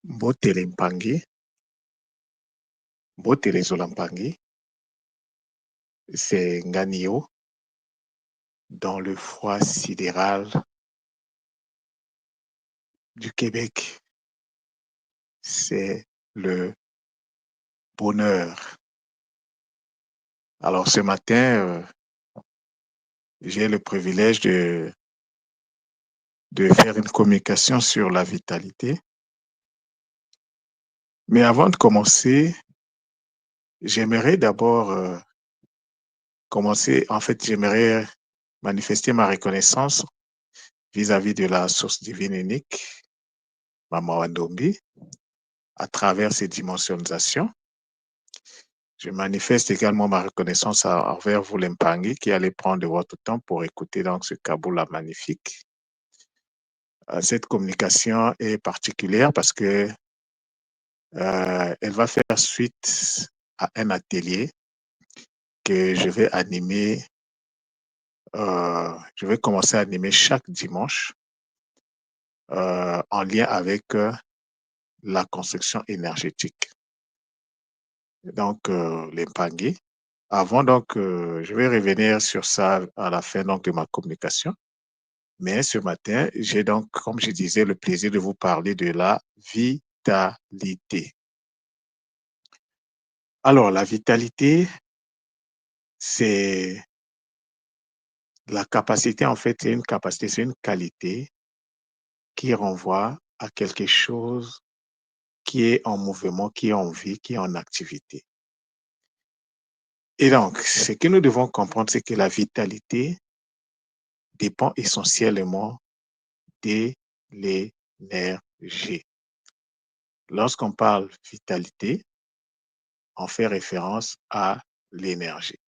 Mbotele Mpangi, Mbotele Zola Mpangi, c'est Nganio dans le froid sidéral du Québec. C'est le bonheur. Alors ce matin, j'ai le privilège de faire une communication sur la vitalité. Mais avant de commencer, j'aimerais d'abord j'aimerais manifester ma reconnaissance vis-à-vis de la source divine unique, Maman Wandombi, à travers ses dimensionnisations. Je manifeste également ma reconnaissance envers vous, les Mpangi, qui allez prendre votre temps pour écouter donc ce Kaboula magnifique. Cette communication est particulière parce que elle va faire suite à un atelier que je vais animer. Je vais commencer à animer chaque dimanche en lien avec la construction énergétique. Donc, les Mpangi. Avant, donc, je vais revenir sur ça à la fin donc, de ma communication. Mais ce matin, j'ai donc, comme je disais, le plaisir de vous parler de la vitalité. Alors, la vitalité, c'est la capacité, en fait, c'est une capacité, c'est une qualité qui renvoie à quelque chose qui est en mouvement, qui est en vie, qui est en activité. Et donc, ce que nous devons comprendre, c'est que la vitalité dépend essentiellement de l'énergie. Lorsqu'on parle vitalité, on fait référence à l'énergie.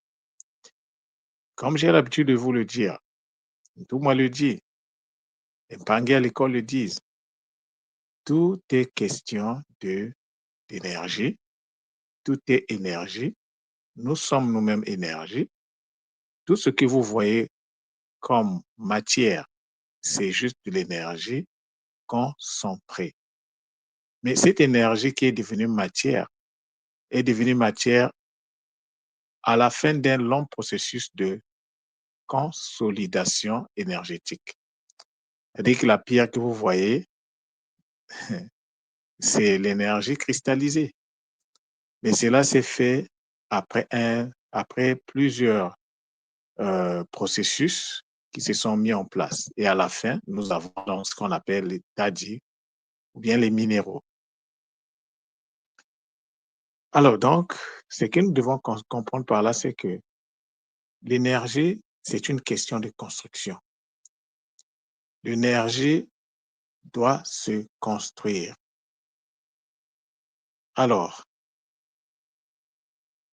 Comme j'ai l'habitude de vous le dire, tout moi le dit, les Mpangi à l'école le disent, tout est question d'énergie, tout est énergie, nous sommes nous-mêmes énergie, tout ce que vous voyez comme matière, c'est juste de l'énergie concentrée. Mais cette énergie qui est devenue matière à la fin d'un long processus de consolidation énergétique. C'est-à-dire que la pierre que vous voyez, c'est l'énergie cristallisée. Mais cela s'est fait après plusieurs processus qui se sont mis en place. Et à la fin, nous avons donc ce qu'on appelle les tadis ou bien les minéraux. Alors donc, ce que nous devons comprendre par là, c'est que l'énergie, c'est une question de construction. L'énergie doit se construire. Alors,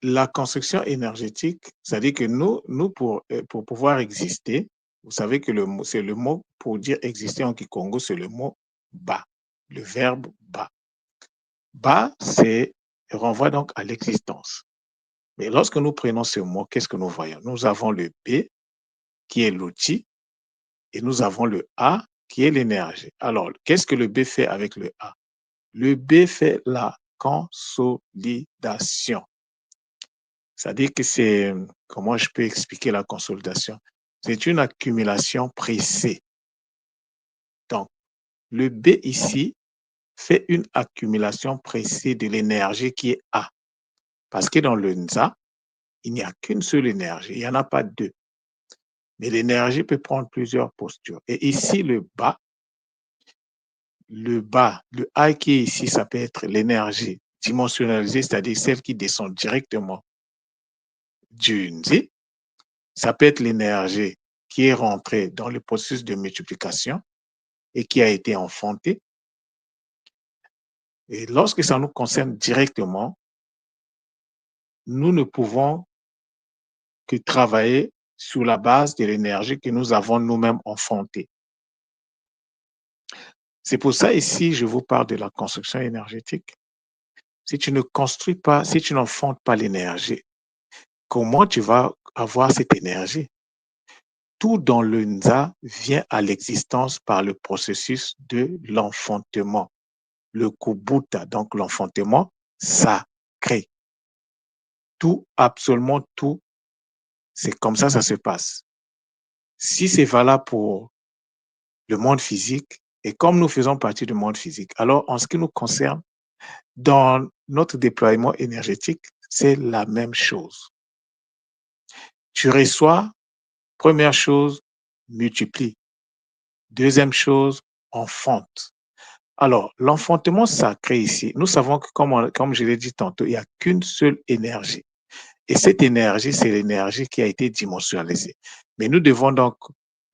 la construction énergétique, c'est-à-dire que nous pour pouvoir exister, vous savez que c'est le mot pour dire exister en Kikongo, c'est le mot ba, le verbe ba. Ba, c'est renvoie donc à l'existence. Mais lorsque nous prenons ce mot, qu'est-ce que nous voyons? Nous avons le B, qui est l'outil, et nous avons le A, qui est l'énergie. Alors, qu'est-ce que le B fait avec le A? Le B fait la consolidation. C'est-à-dire que comment je peux expliquer la consolidation? C'est une accumulation pressée. Donc, le B ici fait une accumulation pressée de l'énergie qui est A. Parce que dans le Nza, il n'y a qu'une seule énergie, il n'y en a pas deux. Mais l'énergie peut prendre plusieurs postures. Et ici, le bas, le A qui est ici, ça peut être l'énergie dimensionnalisée, c'est-à-dire celle qui descend directement du Nzi. Ça peut être l'énergie qui est rentrée dans le processus de multiplication et qui a été enfantée. Et lorsque ça nous concerne directement, nous ne pouvons que travailler sur la base de l'énergie que nous avons nous-mêmes enfantée. C'est pour ça ici, je vous parle de la construction énergétique. Si tu ne construis pas, si tu n'enfantes pas l'énergie, comment tu vas avoir cette énergie? Tout dans le Nza vient à l'existence par le processus de l'enfantement. le kubota, donc l'enfantement sacré. Tout, absolument tout, c'est comme ça se passe. Si c'est valable pour le monde physique, et comme nous faisons partie du monde physique, alors en ce qui nous concerne, dans notre déploiement énergétique, c'est la même chose. Tu reçois, première chose, multiplie. Deuxième chose, enfante. Alors, l'enfantement sacré ici, nous savons que, comme je l'ai dit tantôt, il n'y a qu'une seule énergie. Et cette énergie, c'est l'énergie qui a été dimensionnalisée. Mais nous devons donc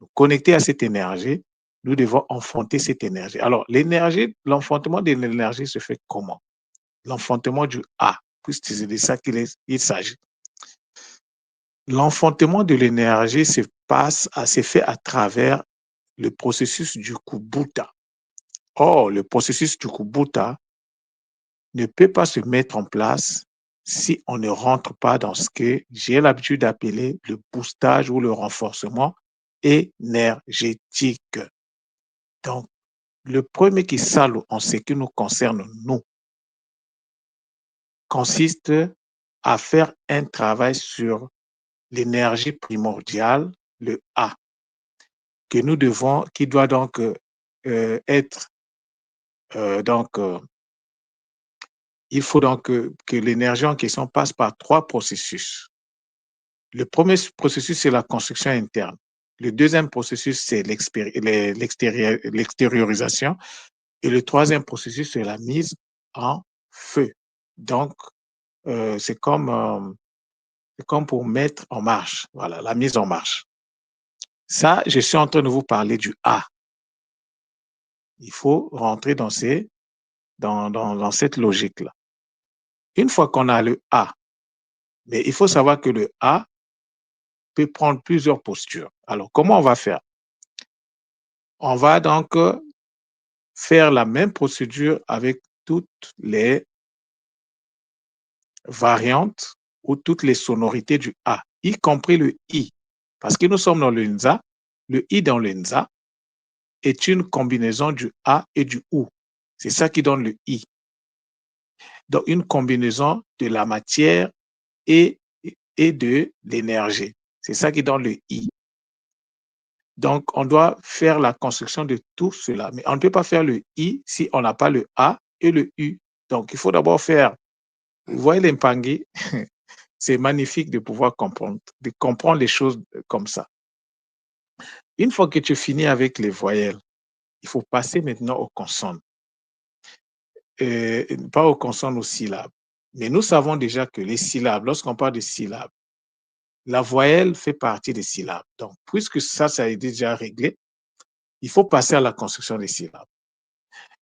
nous connecter à cette énergie, nous devons enfanter cette énergie. Alors, l'énergie, l'enfantement de l'énergie se fait comment? L'enfantement du A, puisque c'est de ça qu'il s'agit. L'enfantement de l'énergie se fait à travers le processus du Kubota. Or, le processus du Kubota ne peut pas se mettre en place si on ne rentre pas dans ce que j'ai l'habitude d'appeler le boostage ou le renforcement énergétique. Donc, le premier qui salut en ce qui nous concerne, nous, consiste à faire un travail sur l'énergie primordiale, le A, qui doit donc être donc il faut donc que l'énergie en question passe par trois processus. Le premier processus, c'est la construction interne. Le deuxième processus, c'est l'extériorisation. Et le troisième processus, c'est la mise en feu. Donc, c'est comme pour mettre en marche. Voilà, la mise en marche. Ça, je suis en train de vous parler du A. Il faut rentrer dans cette logique-là. Une fois qu'on a le A, mais il faut savoir que le A peut prendre plusieurs postures. Alors, comment on va faire? On va donc faire la même procédure avec toutes les variantes ou toutes les sonorités du A, y compris le I. Parce que nous sommes dans le Nza, le I dans le Nza est une combinaison du A et du OU. C'est ça qui donne le I. Donc, une combinaison de la matière et de l'énergie. C'est ça qui donne le I. Donc, on doit faire la construction de tout cela. Mais on ne peut pas faire le I si on n'a pas le A et le U. Donc, il faut d'abord faire, vous voyez l'impangi, c'est magnifique de pouvoir comprendre les choses comme ça. Une fois que tu finis avec les voyelles, il faut passer maintenant aux consonnes. Pas aux consonnes, aux syllabes. Mais nous savons déjà que les syllabes, lorsqu'on parle de syllabes, la voyelle fait partie des syllabes. Donc, puisque ça a été déjà réglé, il faut passer à la construction des syllabes.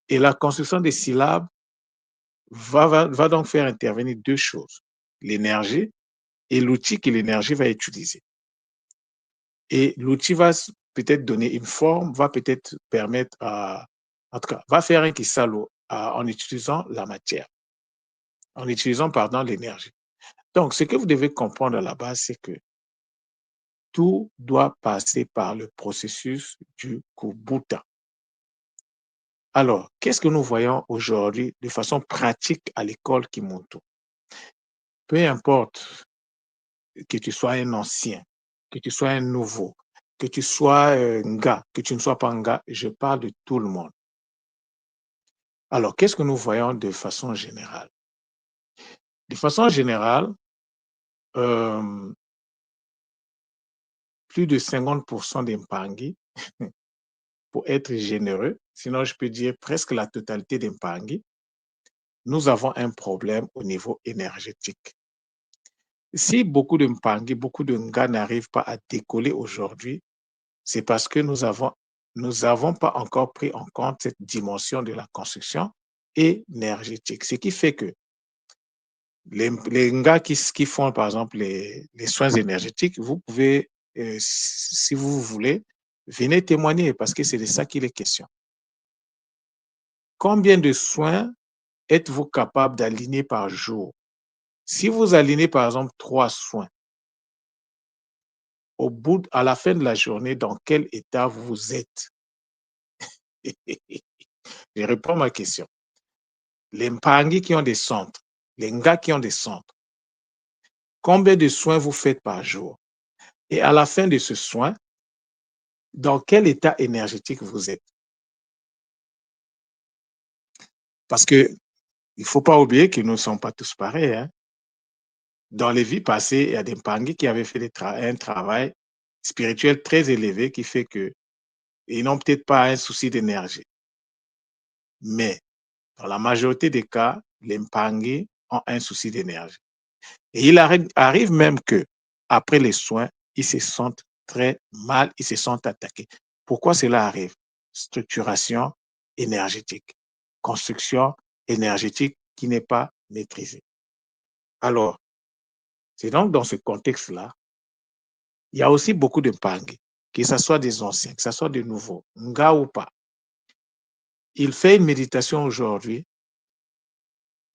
Et la construction des syllabes va donc faire intervenir deux choses, l'énergie et l'outil que l'énergie va utiliser. Et l'outil va peut-être donner une forme, va peut-être permettre en tout cas, va faire un kisalo en utilisant la matière, en utilisant, pardon, l'énergie. Donc, ce que vous devez comprendre à la base, c'est que tout doit passer par le processus du Kubota. Alors, qu'est-ce que nous voyons aujourd'hui de façon pratique à l'école Kimoto? Peu importe que tu sois un ancien, que tu sois un nouveau, que tu sois un gars, que tu ne sois pas un gars, je parle de tout le monde. Alors, qu'est-ce que nous voyons de façon générale? De façon générale, euh, plus de 50% des Mpangi, pour être généreux, sinon je peux dire presque la totalité des Mpangi, nous avons un problème au niveau énergétique. Si beaucoup de Mpangi, beaucoup de Nga n'arrivent pas à décoller aujourd'hui, c'est parce que nous avons pas encore pris en compte cette dimension de la construction énergétique. Ce qui fait que les Nga qui font, par exemple, les soins énergétiques, vous pouvez, si vous voulez, venez témoigner parce que c'est de ça qu'il est question. Combien de soins êtes-vous capable d'aligner par jour? Si vous alignez, par exemple, 3 soins, à la fin de la journée, dans quel état vous êtes? Je réponds à ma question. les Mpangi qui ont des centres, les Nga qui ont des centres, combien de soins vous faites par jour? Et à la fin de ce soin, dans quel état énergétique vous êtes? Parce que il ne faut pas oublier que nous ne sommes pas tous pareils, hein. Dans les vies passées, il y a des Mpangi qui avaient fait un travail spirituel très élevé qui fait que ils n'ont peut-être pas un souci d'énergie. Mais dans la majorité des cas, les Mpangi ont un souci d'énergie. Et il arrive même que après les soins, ils se sentent très mal, ils se sentent attaqués. Pourquoi cela arrive? Structuration énergétique, construction énergétique qui n'est pas maîtrisée. Alors, c'est donc dans ce contexte-là, il y a aussi beaucoup de Mpangi, que ce soit des anciens, que ce soit des nouveaux, Nga ou pas. Il fait une méditation aujourd'hui,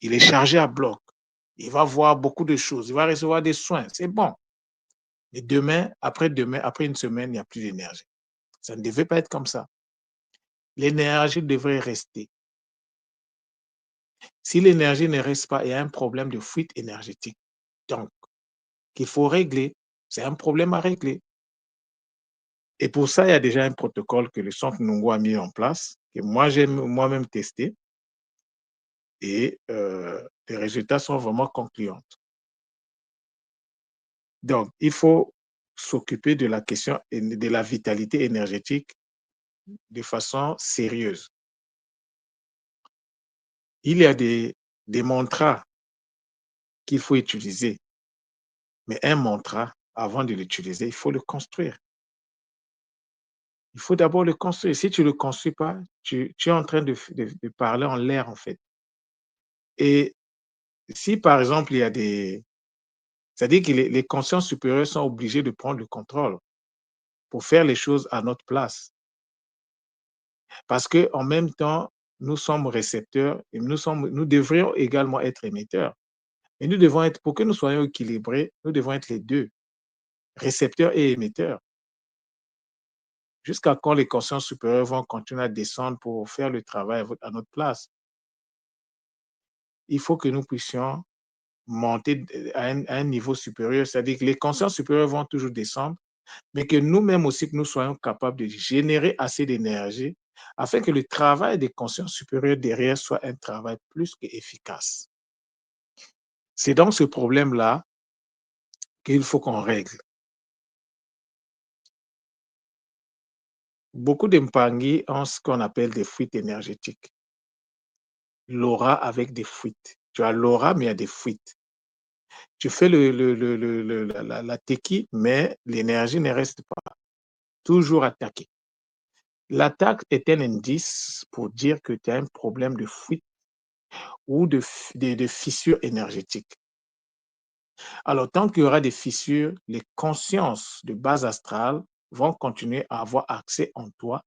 il est chargé à bloc, il va voir beaucoup de choses, il va recevoir des soins, c'est bon. Et demain, après une semaine, il n'y a plus d'énergie. Ça ne devait pas être comme ça. L'énergie devrait rester. Si l'énergie ne reste pas, il y a un problème de fuite énergétique. Donc, qu'il faut régler. C'est un problème à régler. Et pour ça, il y a déjà un protocole que le Centre Nungo a mis en place, que moi, j'ai moi-même testé, et les résultats sont vraiment concluants. Donc, il faut s'occuper de la question de la vitalité énergétique de façon sérieuse. Il y a des mantras qu'il faut utiliser, mais un mantra, avant de l'utiliser, il faut le construire. Il faut d'abord le construire. Si tu ne le construis pas, tu es en train de parler en l'air, en fait. Et si, par exemple, il y a des... C'est-à-dire que les consciences supérieures sont obligées de prendre le contrôle pour faire les choses à notre place. Parce qu'en même temps, nous sommes récepteurs et nous devrions également être émetteurs. Et nous devons être, pour que nous soyons équilibrés, nous devons être les deux, récepteurs et émetteurs. Jusqu'à quand les consciences supérieures vont continuer à descendre pour faire le travail à notre place. Il faut que nous puissions monter à un niveau supérieur, c'est-à-dire que les consciences supérieures vont toujours descendre, mais que nous-mêmes aussi, que nous soyons capables de générer assez d'énergie afin que le travail des consciences supérieures derrière soit un travail plus qu'efficace. C'est donc ce problème-là qu'il faut qu'on règle. Beaucoup de Mpangi ont ce qu'on appelle des fuites énergétiques. L'aura avec des fuites. Tu as l'aura, mais il y a des fuites. Tu fais la teki, mais l'énergie ne reste pas. Toujours attaquée. L'attaque est un indice pour dire que tu as un problème de fuite ou de fissure énergétique. Alors, tant qu'il y aura des fissures, les consciences de base astrale vont continuer à avoir accès en toi.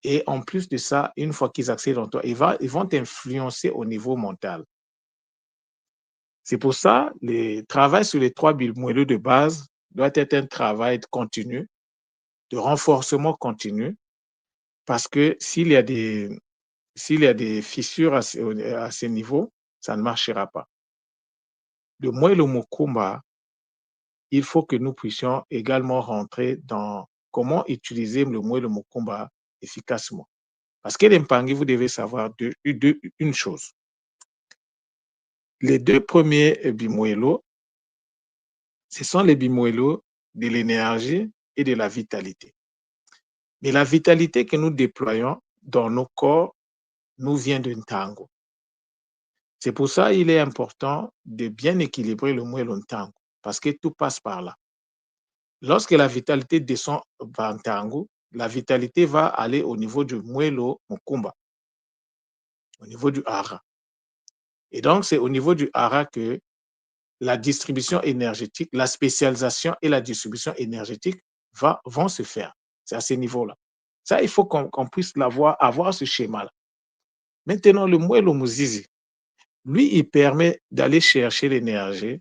Et en plus de ça, une fois qu'ils accèdent en toi, ils vont t'influencer au niveau mental. C'est pour ça, le travail sur les trois moelleux de base doit être un travail continu, de renforcement continu, parce que s'il y a des fissures à ce niveau, ça ne marchera pas. Le moelleux Mokumba, il faut que nous puissions également rentrer dans comment utiliser le moelleux Mokumba efficacement. Parce que les Mpangi, vous devez savoir une chose. Les deux premiers bimuelos, ce sont les bimuelos de l'énergie et de la vitalité. Mais la vitalité que nous déployons dans nos corps nous vient d'un tango. C'est pour ça qu'il est important de bien équilibrer le moellon tango, parce que tout passe par là. Lorsque la vitalité descend par tango, la vitalité va aller au niveau du moello mokumba, au niveau du hara. Et donc, c'est au niveau du hara que la distribution énergétique, la spécialisation et la distribution énergétique vont se faire. C'est à ce niveau-là. Ça, il faut qu'on puisse avoir ce schéma-là. Maintenant, le moello muzizi, lui, il permet d'aller chercher l'énergie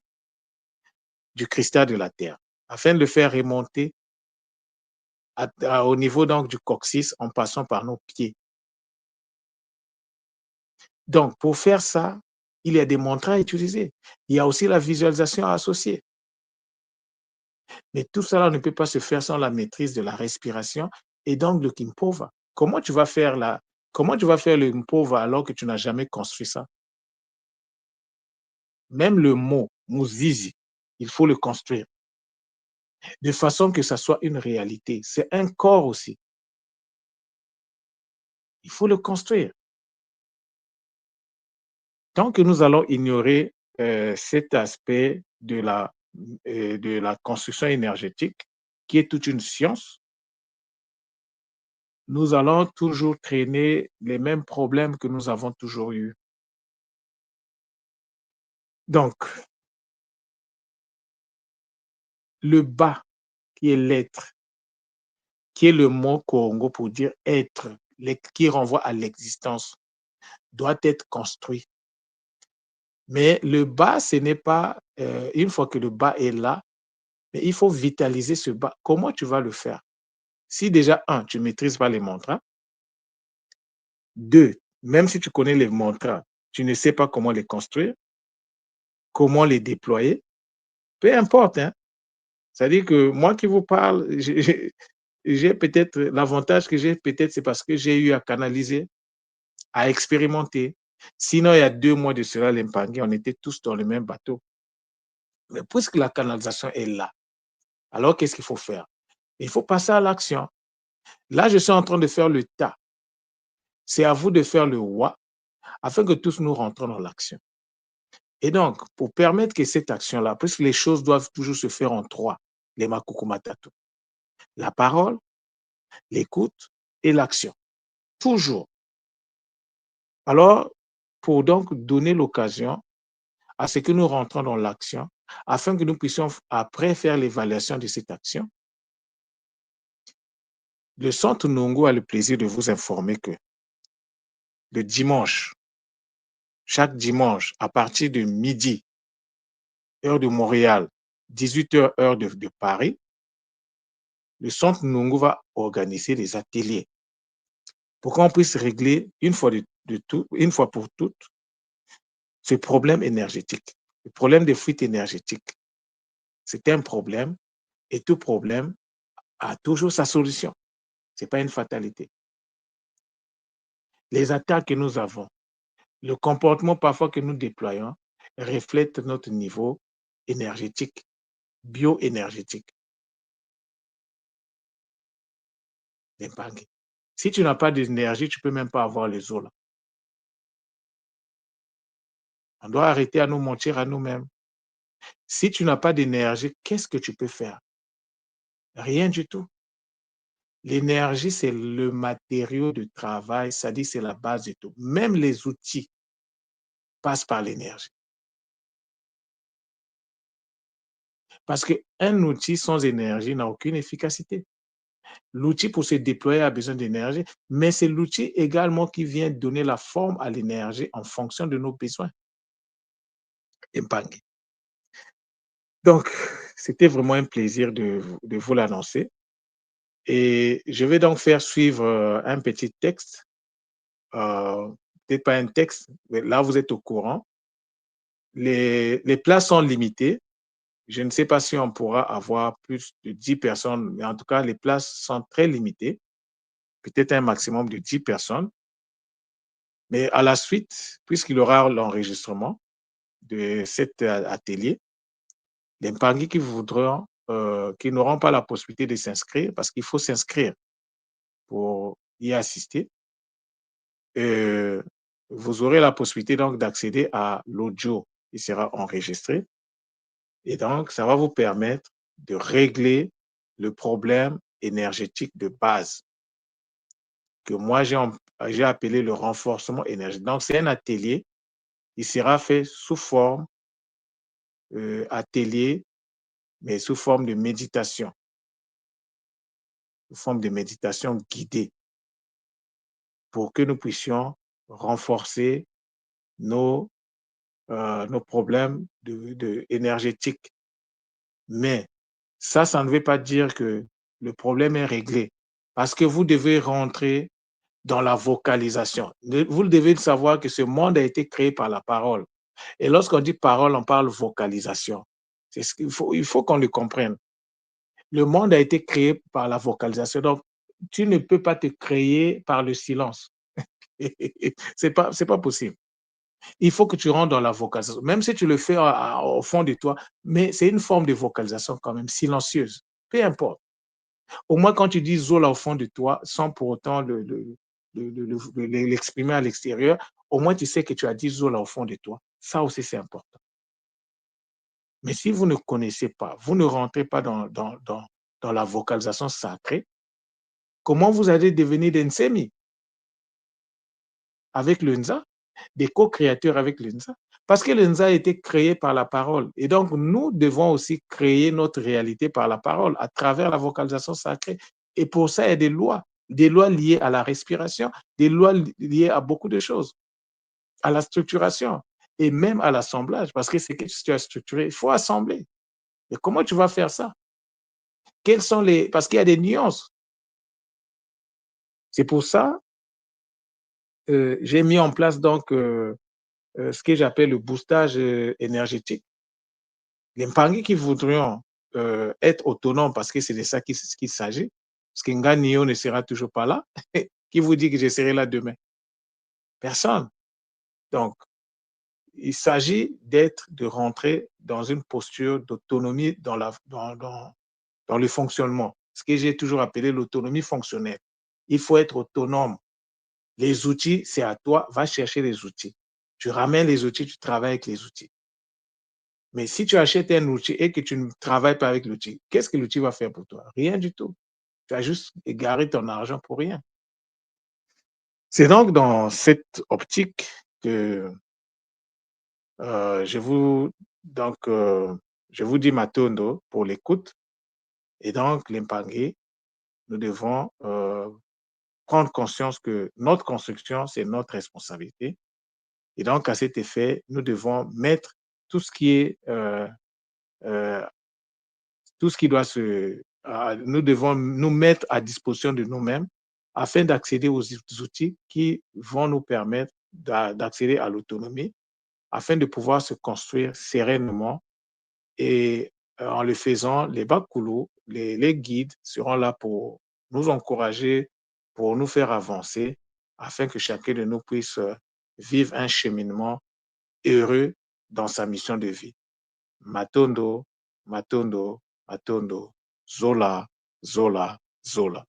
du cristal de la Terre afin de le faire remonter au niveau donc du coccyx en passant par nos pieds. Donc, pour faire ça, il y a des mantras à utiliser. Il y a aussi la visualisation à associer. Mais tout cela ne peut pas se faire sans la maîtrise de la respiration et donc le Kimpova. Comment tu vas faire le Kimpova alors que tu n'as jamais construit ça? Même le mot Muzizi, il faut le construire de façon que ça soit une réalité. C'est un corps aussi. Il faut le construire. Tant que nous allons ignorer cet aspect de la construction énergétique, qui est toute une science, nous allons toujours traîner les mêmes problèmes que nous avons toujours eus. Donc, le bas, qui est l'être, qui est le mot Congo pour dire être, qui renvoie à l'existence, doit être construit. Mais le bas, ce n'est pas, une fois que le bas est là, mais il faut vitaliser ce bas. Comment tu vas le faire? Si déjà, un, tu ne maîtrises pas les mantras, deux, même si tu connais les mantras, tu ne sais pas comment les construire, comment les déployer, peu importe, hein. C'est-à-dire que moi qui vous parle, j'ai peut-être l'avantage que j'ai peut-être, c'est parce que j'ai eu à canaliser, à expérimenter. Sinon, il y a 2 mois de cela, l'Impangé, on était tous dans le même bateau. Mais puisque la canalisation est là, alors qu'est-ce qu'il faut faire? Il faut passer à l'action. Là, je suis en train de faire le tas. C'est à vous de faire le wa afin que tous nous rentrons dans l'action. Et donc, pour permettre que cette action-là, puisque les choses doivent toujours se faire en trois, les makukumatatu, la parole, l'écoute et l'action. Toujours. Alors, pour donc donner l'occasion à ce que nous rentrons dans l'action, afin que nous puissions après faire l'évaluation de cette action, le Centre Nongo a le plaisir de vous informer que le dimanche, chaque dimanche, à partir de midi, heure de Montréal, 18h, heure de Paris, le Centre Nongo va organiser des ateliers pour qu'on puisse régler une fois pour toutes ce problème énergétique. Le problème des fuites énergétiques, c'est un problème et tout problème a toujours sa solution. Ce n'est pas une fatalité. Les attaques que nous avons, le comportement parfois que nous déployons reflète notre niveau énergétique, bioénergétique. Si tu n'as pas d'énergie, tu ne peux même pas avoir les eaux là. On doit arrêter à nous mentir à nous-mêmes. Si tu n'as pas d'énergie, qu'est-ce que tu peux faire? Rien du tout. L'énergie, c'est le matériau de travail, c'est-à-dire c'est la base de tout. Même les outils passent par l'énergie. Parce qu'un outil sans énergie n'a aucune efficacité. L'outil pour se déployer a besoin d'énergie, mais c'est l'outil également qui vient donner la forme à l'énergie en fonction de nos besoins. Donc, c'était vraiment un plaisir de vous l'annoncer. Et je vais donc faire suivre un petit texte, euh, peut-être pas un texte, mais là vous êtes au courant. Les places sont limitées. Je ne sais pas si on pourra avoir plus de 10 personnes, mais en tout cas, les places sont très limitées, peut-être un maximum de 10 personnes. Mais à la suite, puisqu'il y aura l'enregistrement de cet atelier, les Mpangi qui voudront, qui n'auront pas la possibilité de s'inscrire, parce qu'il faut s'inscrire pour y assister, euh, vous aurez la possibilité donc d'accéder à l'audio qui sera enregistré. Et donc, ça va vous permettre de régler le problème énergétique de base que moi j'ai appelé le renforcement énergétique. Donc, c'est un atelier qui sera fait sous forme atelier, mais sous forme de méditation guidée pour que nous puissions renforcer nos, nos problèmes énergétiques. Mais ça ne veut pas dire que le problème est réglé parce que vous devez rentrer dans la vocalisation. Vous devez savoir que ce monde a été créé par la parole. Et lorsqu'on dit parole, on parle vocalisation. C'est ce il faut qu'on le comprenne. Le monde a été créé par la vocalisation. Donc, tu ne peux pas te créer par le silence. C'est pas possible. Il faut que tu rentres dans la vocalisation. Même si tu le fais au fond de toi, mais c'est une forme de vocalisation quand même, silencieuse. Peu importe. Au moins, quand tu dis Zola au fond de toi, sans pour autant l'exprimer à l'extérieur, au moins tu sais que tu as dit Zola au fond de toi. Ça aussi, c'est important. Mais si vous ne connaissez pas, vous ne rentrez pas dans la vocalisation sacrée, comment vous allez devenir des Nsemi avec le Nza, des co-créateurs avec le Nza? Parce que le Nza a été créé par la parole. Et donc, nous devons aussi créer notre réalité par la parole, à travers la vocalisation sacrée. Et pour ça, il y a des lois liées à la respiration, des lois liées à beaucoup de choses, à la structuration et même à l'assemblage. Parce que c'est que tu as structuré, il faut assembler. Et comment tu vas faire ça? Quelles sont les... Parce qu'il y a des nuances. C'est pour ça j'ai mis en place donc ce que j'appelle le boostage énergétique. Les Mpangi qui voudront être autonomes, parce que c'est de ça qu'il s'agit, parce que Nganio ne sera toujours pas là, qui vous dit que je serai là demain? Personne. Donc, il s'agit de rentrer dans une posture d'autonomie dans le fonctionnement, ce que j'ai toujours appelé l'autonomie fonctionnelle. Il faut être autonome. Les outils, c'est à toi, va chercher les outils. Tu ramènes les outils, tu travailles avec les outils. Mais si tu achètes un outil et que tu ne travailles pas avec l'outil, qu'est-ce que l'outil va faire pour toi? Rien du tout. Tu as juste égaré ton argent pour rien. C'est donc dans cette optique que je vous donc je vous dis Matondo pour l'écoute. Et donc, l'Impangé, nous devons prendre conscience que notre construction, c'est notre responsabilité. Et donc, à cet effet, nous devons mettre tout ce qui est euh, tout ce qui doit nous devons nous mettre à disposition de nous-mêmes afin d'accéder aux outils qui vont nous permettre d'accéder à l'autonomie, afin de pouvoir se construire sereinement. Et en le faisant, les Bakoulou, les guides seront là pour nous encourager, pour nous faire avancer, afin que chacun de nous puisse vivre un cheminement heureux dans sa mission de vie. Matondo, Matondo, Matondo, Zola, Zola, Zola.